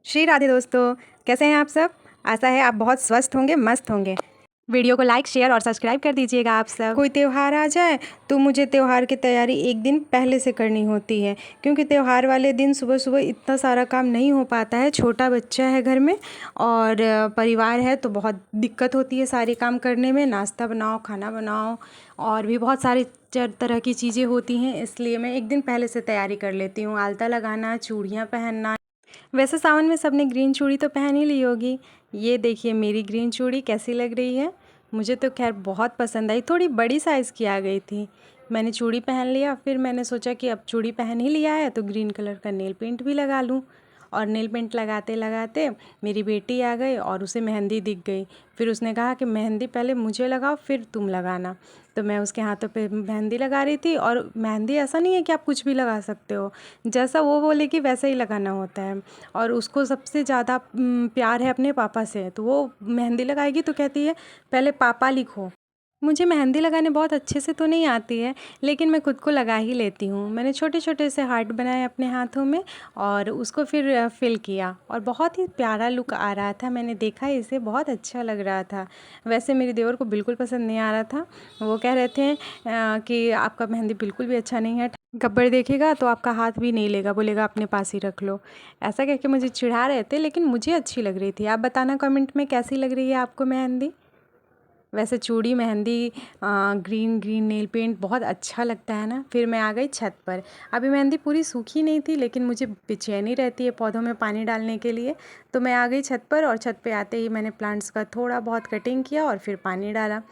श्री राधे दोस्तों, कैसे हैं आप सब। आशा है आप बहुत स्वस्थ होंगे, मस्त होंगे। वीडियो को लाइक, शेयर और सब्सक्राइब कर दीजिएगा आप सब। कोई त्यौहार आ जाए तो मुझे त्यौहार की तैयारी एक दिन पहले से करनी होती है, क्योंकि त्यौहार वाले दिन सुबह सुबह इतना सारा काम नहीं हो पाता है। छोटा बच्चा है घर में और परिवार है तो बहुत दिक्कत होती है सारे काम करने में। नाश्ता बनाओ, खाना बनाओ और भी बहुत सारी तरह की चीज़ें होती हैं, इसलिए मैं एक दिन पहले से तैयारी कर लेती हूँ। आलता लगाना, चूड़ियाँ पहनना। वैसे सावन में सबने ग्रीन चूड़ी तो पहन ही ली होगी। ये देखिए मेरी ग्रीन चूड़ी कैसी लग रही है। मुझे तो खैर बहुत पसंद आई, थोड़ी बड़ी साइज़ की आ गई थी। मैंने चूड़ी पहन लिया, फिर मैंने सोचा कि अब चूड़ी पहन ही लिया है तो ग्रीन कलर का नेल पेंट भी लगा लूँ। और नेल पेंट लगाते लगाते मेरी बेटी आ गई और उसे मेहंदी दिख गई। फिर उसने कहा कि मेहंदी पहले मुझे लगाओ फिर तुम लगाना। तो मैं उसके हाथों पे मेहंदी लगा रही थी। और मेहंदी ऐसा नहीं है कि आप कुछ भी लगा सकते हो, जैसा वो बोलेगी वैसा ही लगाना होता है। और उसको सबसे ज़्यादा प्यार है अपने पापा से, तो वो मेहंदी लगाएगी तो कहती है पहले पापा लिखो। मुझे मेहंदी लगाने बहुत अच्छे से तो नहीं आती है, लेकिन मैं खुद को लगा ही लेती हूँ। मैंने छोटे छोटे से हार्ट बनाए अपने हाथों में और उसको फिर फिल किया और बहुत ही प्यारा लुक आ रहा था। मैंने देखा इसे, बहुत अच्छा लग रहा था। वैसे मेरे देवर को बिल्कुल पसंद नहीं आ रहा था। वो कह रहे थे कि आपका मेहंदी बिल्कुल भी अच्छा नहीं है, गब्बर देखेगा तो आपका हाथ भी नहीं लेगा, बोलेगा अपने पास ही रख लो। ऐसा कह के मुझे चिढ़ा रहे थे, लेकिन मुझे अच्छी लग रही थी। आप बताना कमेंट में कैसी लग रही है आपको मेहंदी। वैसे चूड़ी, मेहंदी, ग्रीन ग्रीन नेल पेंट बहुत अच्छा लगता है ना। फिर मैं आ गई छत पर। अभी मेहंदी पूरी सूखी नहीं थी, लेकिन मुझे बेचैनी रहती है पौधों में पानी डालने के लिए, तो मैं आ गई छत पर। और छत पे आते ही मैंने प्लांट्स का थोड़ा बहुत कटिंग किया और फिर पानी डाला।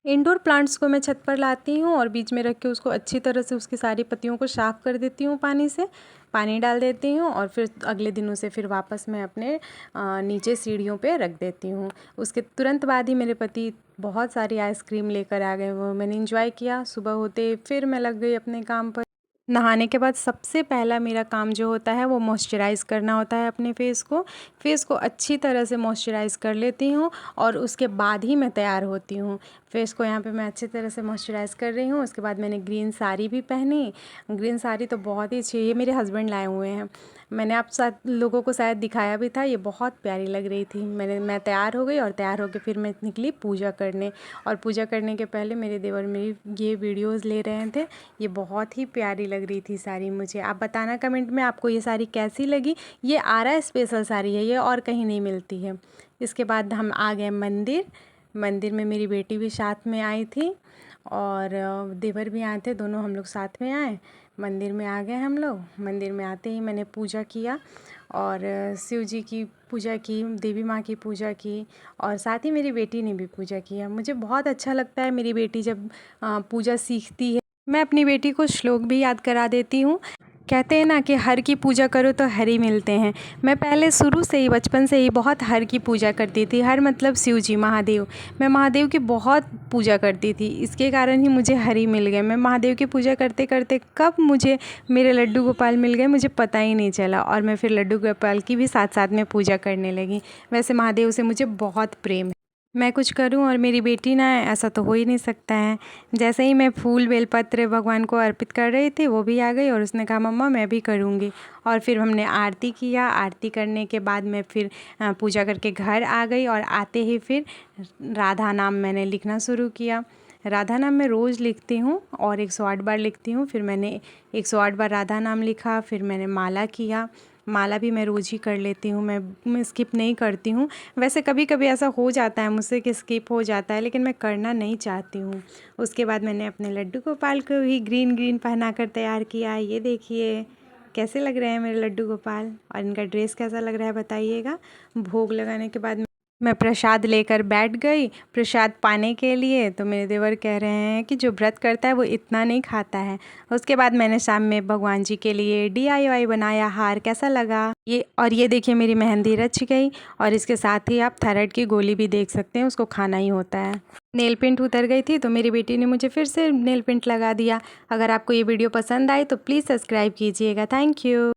इंडोर प्लांट्स को मैं छत पर लाती हूँ और बीच में रख के उसको अच्छी तरह से उसकी सारी पत्तियों को साफ़ कर देती हूँ पानी से। पानी डाल देती हूँ और फिर अगले दिन उसे फिर वापस मैं अपने नीचे सीढ़ियों पे रख देती हूँ। उसके तुरंत बाद ही मेरे पति बहुत सारी आइसक्रीम लेकर आ गए। वो मैंने इंजॉय किया। सुबह होते फिर मैं लग गई अपने काम पर। नहाने के बाद सबसे पहला मेरा काम जो होता है वो मॉइस्चराइज़ करना होता है अपने फेस को अच्छी तरह से मॉइस्चराइज़ कर लेती हूँ और उसके बाद ही मैं तैयार होती हूँ। फेस को यहाँ पे मैं अच्छी तरह से मॉइस्चराइज़ कर रही हूँ। उसके बाद मैंने ग्रीन साड़ी भी पहनी। ग्रीन साड़ी तो बहुत ही अच्छी है, ये मेरे हस्बैंड लाए हुए हैं। मैंने आप साथ लोगों को शायद दिखाया भी था, ये बहुत प्यारी लग रही थी। मैं तैयार हो गई और तैयार होकर फिर मैं निकली पूजा करने। और पूजा करने के पहले मेरे देवर मेरी ये वीडियोज़ ले रहे थे। ये बहुत ही प्यारी लग रही थी साड़ी मुझे। आप बताना कमेंट में आपको ये साड़ी कैसी लगी। ये आरा स्पेशल साड़ी है, ये और कहीं नहीं मिलती है। इसके बाद हम आ गए मंदिर। मंदिर में मेरी बेटी भी साथ में आई थी और देवर भी आए थे, दोनों हम लोग साथ में आए। मंदिर में आ गए हम लोग। मंदिर में आते ही मैंने पूजा किया और शिव जी की पूजा की, देवी माँ की पूजा की और साथ ही मेरी बेटी ने भी पूजा किया। मुझे बहुत अच्छा लगता है मेरी बेटी जब पूजा सीखती है। मैं अपनी बेटी को श्लोक भी याद करा देती हूँ। कहते हैं ना कि हर की पूजा करो तो हर ही मिलते हैं। मैं पहले शुरू से ही, बचपन से ही बहुत हर की पूजा करती थी। हर मतलब शिव जी, महादेव। मैं महादेव की बहुत पूजा करती थी, इसके कारण ही मुझे हरि मिल गए। मैं महादेव की पूजा करते करते कब मुझे मेरे लड्डू गोपाल मिल गए मुझे पता ही नहीं चला, और मैं फिर लड्डू गोपाल की भी साथ साथ में पूजा करने लगी। वैसे महादेव से मुझे बहुत प्रेम है। मैं कुछ करूं और मेरी बेटी ना, ऐसा तो हो ही नहीं सकता है। जैसे ही मैं फूल बेलपत्र भगवान को अर्पित कर रही थी, वो भी आ गई और उसने कहा मम्मा मैं भी करूंगी। और फिर हमने आरती किया। आरती करने के बाद मैं फिर पूजा करके घर आ गई और आते ही फिर राधा नाम मैंने लिखना शुरू किया। राधा नाम मैं रोज़ लिखती हूँ और 108 बार लिखती हूँ। फिर मैंने 108 बार राधा नाम लिखा। फिर मैंने माला किया। माला भी मैं रोज़ ही कर लेती हूँ, मैं स्किप नहीं करती हूँ। वैसे कभी कभी ऐसा हो जाता है मुझसे कि स्किप हो जाता है, लेकिन मैं करना नहीं चाहती हूँ। उसके बाद मैंने अपने लड्डू गोपाल को भी ग्रीन ग्रीन पहना कर तैयार किया। ये देखिए कैसे लग रहे हैं मेरे लड्डू गोपाल, और इनका ड्रेस कैसा लग रहा है बताइएगा। भोग लगाने के बाद मैं प्रसाद लेकर बैठ गई प्रसाद पाने के लिए। तो मेरे देवर कह रहे हैं कि जो व्रत करता है वो इतना नहीं खाता है। उसके बाद मैंने शाम में भगवान जी के लिए DIY बनाया हार। कैसा लगा ये देखिए मेरी मेहंदी रच गई। और इसके साथ ही आप थायराइड की गोली भी देख सकते हैं, उसको खाना ही होता है। नेल पेंट उतर गई थी तो मेरी बेटी ने मुझे फिर से नेल पेंट लगा दिया। अगर आपको ये वीडियो पसंद आई तो प्लीज़ सब्सक्राइब कीजिएगा। Thank you.